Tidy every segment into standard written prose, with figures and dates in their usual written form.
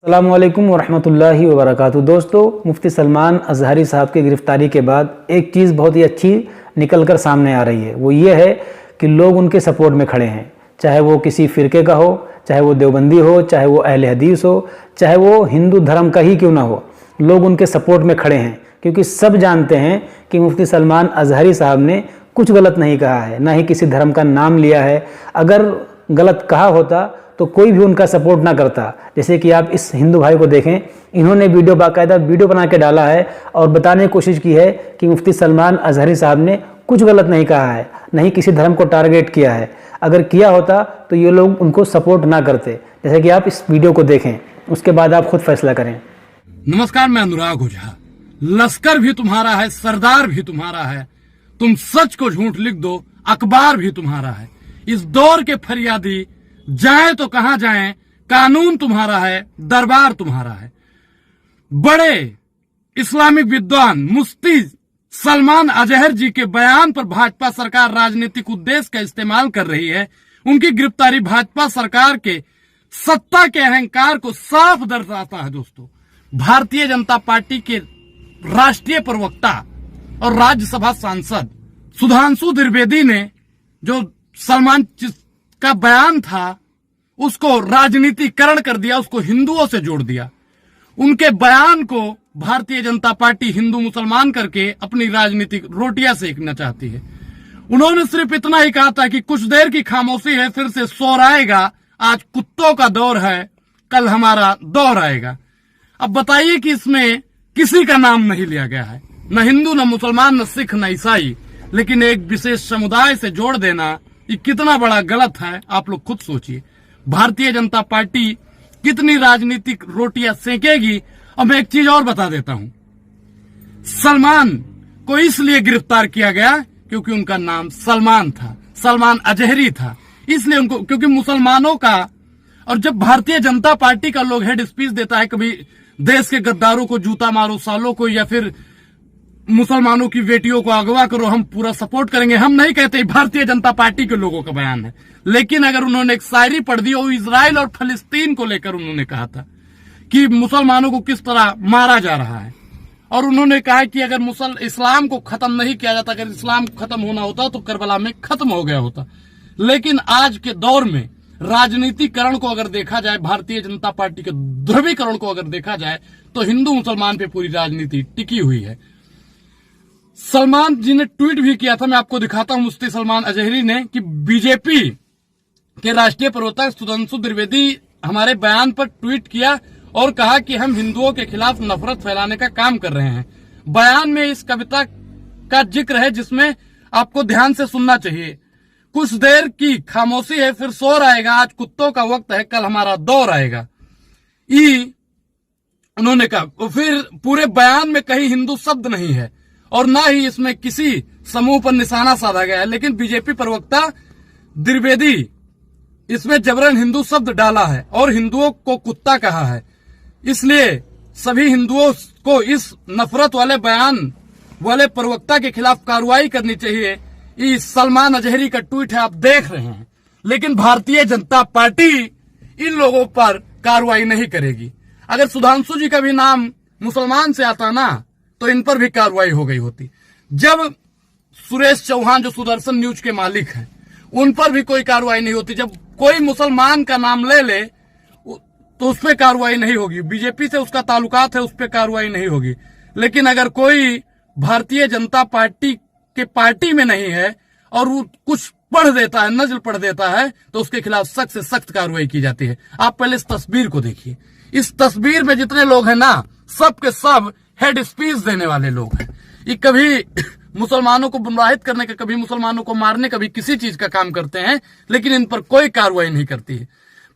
अस्सलामुअलैकुम वरहमतुल्लाहि वबरकातुहू। दोस्तों, मुफ्ती सलमान अज़हरी साहब की गिरफ़्तारी के बाद एक चीज़ बहुत ही अच्छी निकल कर सामने आ रही है। वो ये है कि लोग उनके सपोर्ट में खड़े हैं, चाहे वो किसी फ़िरके का हो, चाहे वो देवबंदी हो, चाहे वो अहले हदीस हो, चाहे वो हिंदू धर्म का ही क्यों ना हो, लोग उनके सपोर्ट में खड़े हैं। क्योंकि सब जानते हैं कि मुफ्ती सलमान अज़हरी साहब ने कुछ गलत नहीं कहा है, ना ही किसी धर्म का नाम लिया है। अगर गलत कहा होता तो कोई भी उनका सपोर्ट ना करता। जैसे कि आप इस हिंदू भाई को देखें, इन्होंने बाकायदा वीडियो बना के डाला है और बताने की कोशिश की है कि मुफ्ती सलमान अज़हरी साहब ने कुछ गलत नहीं कहा है, नहीं किसी धर्म को टारगेट किया है। अगर किया होता तो ये लोग उनको सपोर्ट ना करते। जैसे कि आप इस वीडियो को देखें, उसके बाद आप खुद फैसला करें। नमस्कार, मैं अनुराग ओझा। लश्कर भी तुम्हारा है, सरदार भी तुम्हारा है, तुम सच को झूठ लिख दो, अखबार भी तुम्हारा है। इस दौर के फरियादी जाए तो कहां जाएं, कानून तुम्हारा है, दरबार तुम्हारा है। बड़े इस्लामिक विद्वान मुफ्ती सलमान अजहर जी के बयान पर भाजपा सरकार राजनीतिक उद्देश्य का इस्तेमाल कर रही है। उनकी गिरफ्तारी भाजपा सरकार के सत्ता के अहंकार को साफ दर्शाता है। दोस्तों, भारतीय जनता पार्टी के राष्ट्रीय प्रवक्ता और राज्यसभा सांसद सुधांशु त्रिवेदी ने जो सलमान का बयान था उसको राजनीतिकरण कर दिया, उसको हिंदुओं से जोड़ दिया। उनके बयान को भारतीय जनता पार्टी हिंदू मुसलमान करके अपनी राजनीतिक रोटियां सेकना चाहती है। उन्होंने सिर्फ इतना ही कहा था कि कुछ देर की खामोशी है, फिर से शोर आएगा, आज कुत्तों का दौर है, कल हमारा दौर आएगा। अब बताइए कि इसमें किसी का नाम नहीं लिया गया है, न हिंदू, न मुसलमान, न सिख, न ईसाई, लेकिन एक विशेष समुदाय से जोड़ देना ये कितना बड़ा गलत है, आप लोग खुद सोचिए। भारतीय जनता पार्टी कितनी राजनीतिक रोटियां सेकेगी। अब मैं एक चीज और बता देता हूं, सलमान को इसलिए गिरफ्तार किया गया क्योंकि उनका नाम सलमान था, सलमान अजहरी था, इसलिए उनको, क्योंकि मुसलमानों का, और जब भारतीय जनता पार्टी का लोग हेड स्पीच देता है, कभी देश के गद्दारों को जूता मारो सालों को, या फिर मुसलमानों की बेटियों को अगवा करो, हम पूरा सपोर्ट करेंगे, हम नहीं कहते, भारतीय जनता पार्टी के लोगों का बयान है। लेकिन अगर उन्होंने एक शायरी पढ़ दी, वो इजराइल और फलस्तीन को लेकर उन्होंने कहा था कि मुसलमानों को किस तरह मारा जा रहा है, और उन्होंने कहा कि अगर इस्लाम को खत्म नहीं किया जाता, अगर इस्लाम खत्म होना होता तो करबला में खत्म हो गया होता। लेकिन आज के दौर में राजनीतिकरण को अगर देखा जाए, भारतीय जनता पार्टी के ध्रुवीकरण को अगर देखा जाए, तो हिंदू मुसलमान पे पूरी राजनीति टिकी हुई है। सलमान जी ने ट्वीट भी किया था, मैं आपको दिखाता हूं, मुफ्ती सलमान अजहरी ने, कि बीजेपी के राष्ट्रीय प्रवक्ता सुधांशु त्रिवेदी हमारे बयान पर ट्वीट किया और कहा कि हम हिंदुओं के खिलाफ नफरत फैलाने का काम कर रहे हैं। बयान में इस कविता का जिक्र है जिसमें आपको ध्यान से सुनना चाहिए। कुछ देर की खामोशी है, फिर शोर आएगा, आज कुत्तों का वक्त है, कल हमारा दौर आएगा, उन्होंने कहा। फिर पूरे बयान में कहीं हिंदू शब्द नहीं है और ना ही इसमें किसी समूह पर निशाना साधा गया है, लेकिन बीजेपी प्रवक्ता त्रिवेदी इसमें जबरन हिंदू शब्द डाला है और हिंदुओं को कुत्ता कहा है। इसलिए सभी हिंदुओं को इस नफरत वाले बयान वाले प्रवक्ता के खिलाफ कार्रवाई करनी चाहिए। ये सलमान अजहरी का ट्वीट है, आप देख रहे हैं, लेकिन भारतीय जनता पार्टी इन लोगों पर कार्रवाई नहीं करेगी। अगर सुधांशु जी का भी नाम मुसलमान से आता ना, तो इन पर भी कार्रवाई हो गई होती। जब सुरेश चौहान जो सुदर्शन न्यूज के मालिक हैं, उन पर भी कोई कार्रवाई नहीं होती। जब कोई मुसलमान का नाम ले ले तो उस पर कार्रवाई नहीं होगी, बीजेपी से उसका ताल्लुकात है, उस पर कार्रवाई नहीं होगी। लेकिन अगर कोई भारतीय जनता पार्टी के पार्टी में नहीं है और वो कुछ पढ़ देता है, नज़ल पढ़ देता है, तो उसके खिलाफ सख्त से सख्त कार्रवाई की जाती है। आप पहले इस तस्वीर को देखिए। इस तस्वीर में जितने लोग हैं ना, सब के सब हेड स्पीच देने वाले लोग हैं। ये कभी मुसलमानों को गुमराहित करने का, कभी मुसलमानों को मारने, कभी किसी चीज का काम करते हैं, लेकिन इन पर कोई कार्रवाई नहीं करती है।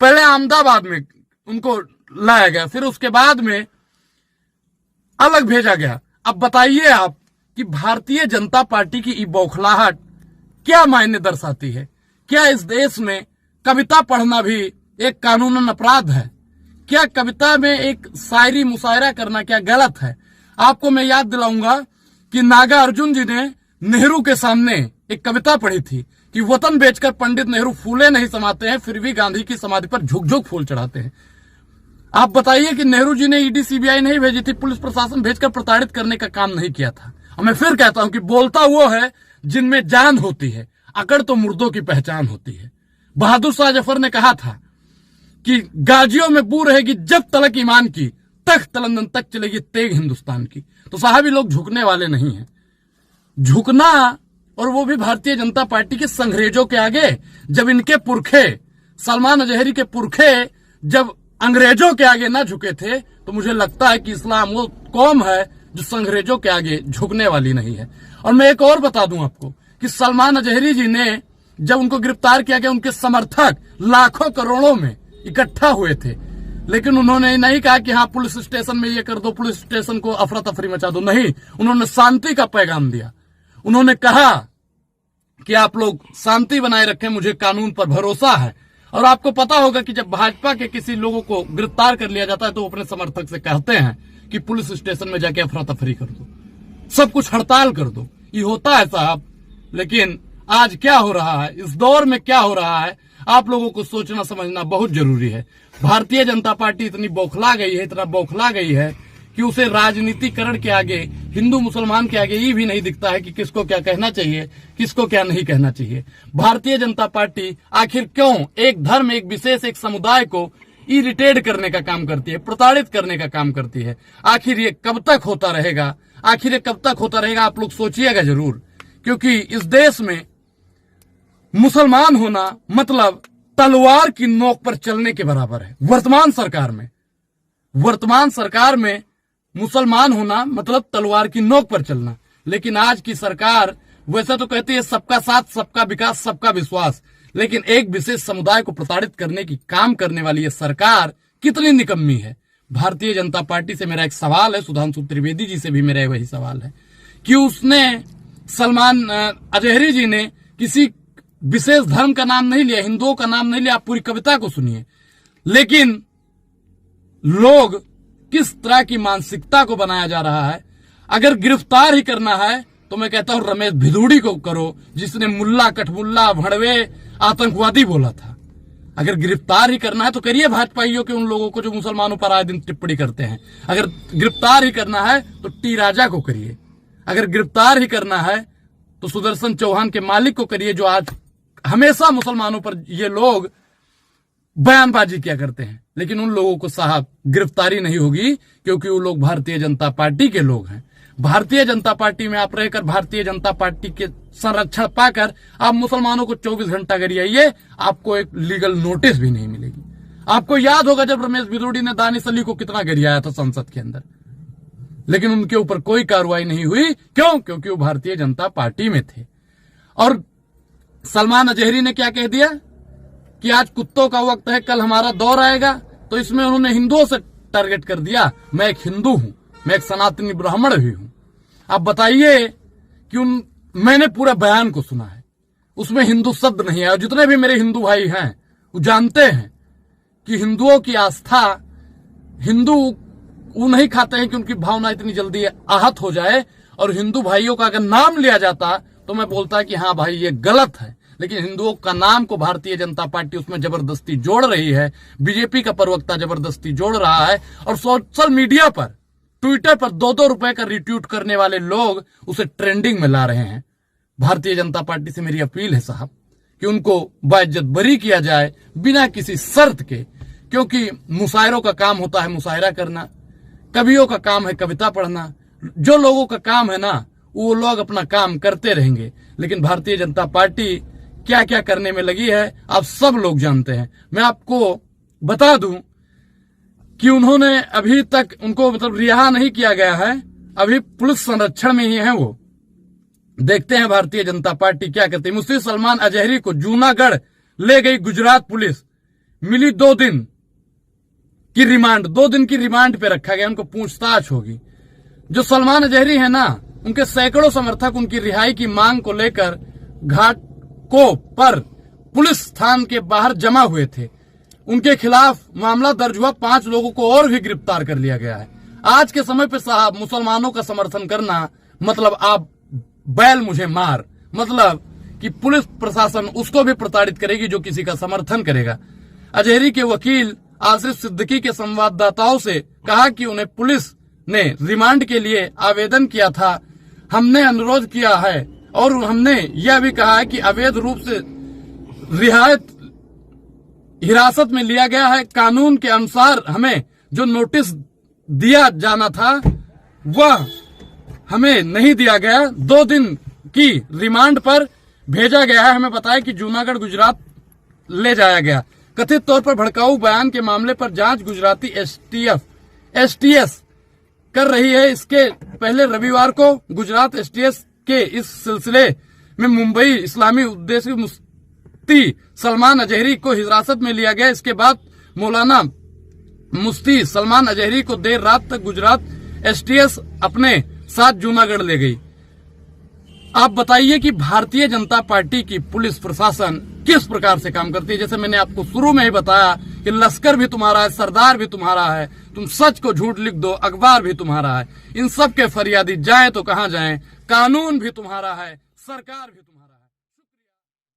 पहले अहमदाबाद में उनको लाया गया, फिर उसके बाद में अलग भेजा गया। अब बताइए आप कि भारतीय जनता पार्टी की ये बौखलाहट क्या मायने दर्शाती है? क्या इस देश में कविता पढ़ना भी एक कानूनन अपराध है? क्या कविता में एक शायरी मुशायरा करना क्या गलत है? आपको मैं याद दिलाऊंगा कि नागा अर्जुन जी ने नेहरू के सामने एक कविता पढ़ी थी कि वतन बेचकर पंडित नेहरू फूले नहीं समाते हैं, फिर भी गांधी की समाधि पर झुक झुक फूल चढ़ाते हैं। आप बताइए कि नेहरू जी ने ईडी सीबीआई नहीं भेजी थी, पुलिस प्रशासन भेजकर प्रताड़ित करने का काम नहीं किया था। और मैं फिर कहता हूं कि बोलता वो है जिनमें जान होती है, अकड़ तो मुर्दों की पहचान होती है। बहादुर शाह जफर ने कहा था कि गाजियों में बू रहेगी जब तलक ईमान की, तख्त तलंदन तक चलेगी तेग हिंदुस्तान की। तो साहब ये लोग झुकने वाले नहीं हैं। झुकना, और वो भी भारतीय जनता पार्टी के संग्रेजों के आगे। जब इनके पुरखे, सलमान अजहरी के पुरखे जब अंग्रेजों के आगे ना झुके थे, तो मुझे लगता है कि इस्लाम वो कौम है जो संग्रेजों के आगे झुकने वाली नहीं है। और मैं एक और बता दूं आपको कि सलमान अजहरी जी ने जब उनको गिरफ्तार किया गया, उनके समर्थक लाखों करोड़ों में इकट्ठा हुए थे, लेकिन उन्होंने नहीं कहा कि हाँ पुलिस स्टेशन में ये कर दो, पुलिस स्टेशन को अफरा तफरी मचा दो। नहीं, उन्होंने शांति का पैगाम दिया। उन्होंने कहा कि आप लोग शांति बनाए रखें, मुझे कानून पर भरोसा है। और आपको पता होगा कि जब भाजपा के किसी लोगों को गिरफ्तार कर लिया जाता है तो वो अपने समर्थक से कहते हैं कि पुलिस स्टेशन में जाके अफरा तफरी कर दो, सब कुछ हड़ताल कर दो। ये होता है साहब। लेकिन आज क्या हो रहा है, इस दौर में क्या हो रहा है, आप लोगों को सोचना समझना बहुत जरूरी है। भारतीय जनता पार्टी इतनी बौखला गई है, इतना बौखला गई है कि उसे राजनीतिकरण के आगे, हिंदू मुसलमान के आगे ये भी नहीं दिखता है कि किसको क्या कहना चाहिए, किसको क्या नहीं कहना चाहिए। भारतीय जनता पार्टी आखिर क्यों एक धर्म, एक विशेष, एक समुदाय को इरिटेट करने का काम करती है, प्रताड़ित करने का काम करती है? आखिर ये कब तक होता रहेगा? आखिर ये कब तक होता रहेगा? आप लोग सोचिएगा जरूर, क्योंकि इस देश में मुसलमान होना मतलब तलवार की नोक पर चलने के बराबर है। वर्तमान सरकार में मुसलमान होना मतलब तलवार की नोक पर चलना। लेकिन आज की सरकार वैसे तो कहती है सबका साथ, सबका विकास, सबका विश्वास, लेकिन एक विशेष समुदाय को प्रताड़ित करने की काम करने वाली ये सरकार कितनी निकम्मी है। भारतीय जनता पार्टी से मेरा एक सवाल है, सुधांशु त्रिवेदी जी से भी मेरा वही सवाल है कि उसने, सलमान अजहरी जी ने किसी विशेष धर्म का नाम नहीं लिया, हिंदुओं का नाम नहीं लिया। आप पूरी कविता को सुनिए। लेकिन लोग किस तरह की मानसिकता को बनाया जा रहा है। अगर गिरफ्तार ही करना है तो मैं कहता हूं रमेश भिदुड़ी को करो, जिसने मुल्ला, कठमुल्ला, भड़वे, आतंकवादी बोला था। अगर गिरफ्तार ही करना है तो करिए भाजपाइयों के उन लोगों को जो मुसलमानों पर आए दिन टिप्पणी करते हैं। अगर गिरफ्तार ही करना है तो टी राजा को करिए। अगर गिरफ्तार ही करना है तो सुदर्शन चौहान के मालिक को करिए, जो आज हमेशा मुसलमानों पर ये लोग बयानबाजी किया करते हैं। लेकिन उन लोगों को साहब गिरफ्तारी नहीं होगी, क्योंकि वो लोग भारतीय जनता पार्टी के लोग हैं। भारतीय जनता पार्टी में आप रहकर, भारतीय जनता पार्टी के संरक्षण पाकर आप मुसलमानों को 24 घंटा गरियाइए, आपको एक लीगल नोटिस भी नहीं मिलेगी। आपको याद होगा जब रमेश भिदुड़ी ने दानिश अली को कितना गरियाया था संसद के अंदर, लेकिन उनके ऊपर कोई कार्रवाई नहीं हुई। क्यों? क्योंकि वो भारतीय जनता पार्टी में थे। और सलमान अजहरी ने क्या कह दिया कि आज कुत्तों का वक्त है, कल हमारा दौर आएगा। तो इसमें उन्होंने हिंदुओं से टारगेट कर दिया। मैं एक हिंदू हूं, मैं एक सनातनी ब्राह्मण भी हूं। आप बताइए कि मैंने पूरा बयान को सुना है, उसमें हिंदू शब्द नहीं है। और जितने भी मेरे हिंदू भाई हैं वो जानते हैं कि हिंदुओं की आस्था, हिंदू वो नहीं खाते हैं कि उनकी भावना इतनी जल्दी आहत हो जाए। और हिंदू भाइयों का अगर नाम लिया जाता तो मैं बोलता कि हाँ भाई ये गलत है। लेकिन हिंदुओं का नाम को भारतीय जनता पार्टी उसमें जबरदस्ती जोड़ रही है। बीजेपी का प्रवक्ता जबरदस्ती जोड़ रहा है। और सोशल मीडिया पर, ट्विटर पर 2-2 रुपए का रिट्वीट करने वाले लोग उसे ट्रेंडिंग में ला रहे हैं। भारतीय जनता पार्टी से मेरी अपील है साहब कि उनको बाइज्जत बरी किया जाए बिना किसी शर्त के। क्योंकि मुशायरों का काम होता है मुशायरा करना, कवियों का काम है कविता पढ़ना। जो लोगों का काम है ना, वो लोग अपना काम करते रहेंगे। लेकिन भारतीय जनता पार्टी क्या क्या करने में लगी है आप सब लोग जानते हैं। मैं आपको बता दूं कि उन्होंने अभी तक उनको मतलब रिहा नहीं किया गया है, अभी पुलिस संरक्षण में ही है वो। देखते हैं भारतीय जनता पार्टी क्या करती है। मुफ्ती सलमान अजहरी को जूनागढ़ ले गई गुजरात पुलिस, मिली 2 दिन की रिमांड, 2 दिन की रिमांड पे रखा गया, उनको पूछताछ होगी। जो सलमान अजहरी है ना, उनके सैकड़ों समर्थक उनकी रिहाई की मांग को लेकर घाट को पर पुलिस स्थान के बाहर जमा हुए थे। उनके खिलाफ मामला दर्ज हुआ, 5 लोगों को और भी गिरफ्तार कर लिया गया है। आज के समय पे साहब मुसलमानों का समर्थन करना मतलब आप बैल मुझे मार, मतलब कि पुलिस प्रशासन उसको भी प्रताड़ित करेगी जो किसी का समर्थन करेगा। अजहरी के वकील आसिफ सिद्दीकी के संवाददाताओं से कहा कि उन्हें पुलिस ने रिमांड के लिए आवेदन किया था। हमने अनुरोध किया है और हमने यह भी कहा है कि अवैध रूप से रियायत हिरासत में लिया गया है। कानून के अनुसार हमें जो नोटिस दिया जाना था वह हमें नहीं दिया गया। 2 दिन की रिमांड पर भेजा गया है। हमें बताया कि जूनागढ़ गुजरात ले जाया गया। कथित तौर पर भड़काऊ बयान के मामले पर जांच गुजराती एसटीएस कर रही है। इसके पहले रविवार को गुजरात एसटीएस के इस सिलसिले में मुंबई इस्लामी उद्देश्य मुफ्ती सलमान अजहरी को हिरासत में लिया गया। इसके बाद मौलाना मुफ्ती सलमान अजहरी को देर रात तक गुजरात एसटीएस अपने साथ जूनागढ़ ले गई। आप बताइए कि भारतीय जनता पार्टी की पुलिस प्रशासन किस प्रकार से काम करती है। जैसे मैंने आपको शुरू में ही बताया कि लश्कर भी तुम्हारा है, सरदार भी तुम्हारा है, तुम सच को झूठ लिख दो, अखबार भी तुम्हारा है। इन सब के फरियादी जाएं तो कहां जाएं, कानून भी तुम्हारा है, सरकार भी तुम्हारा है।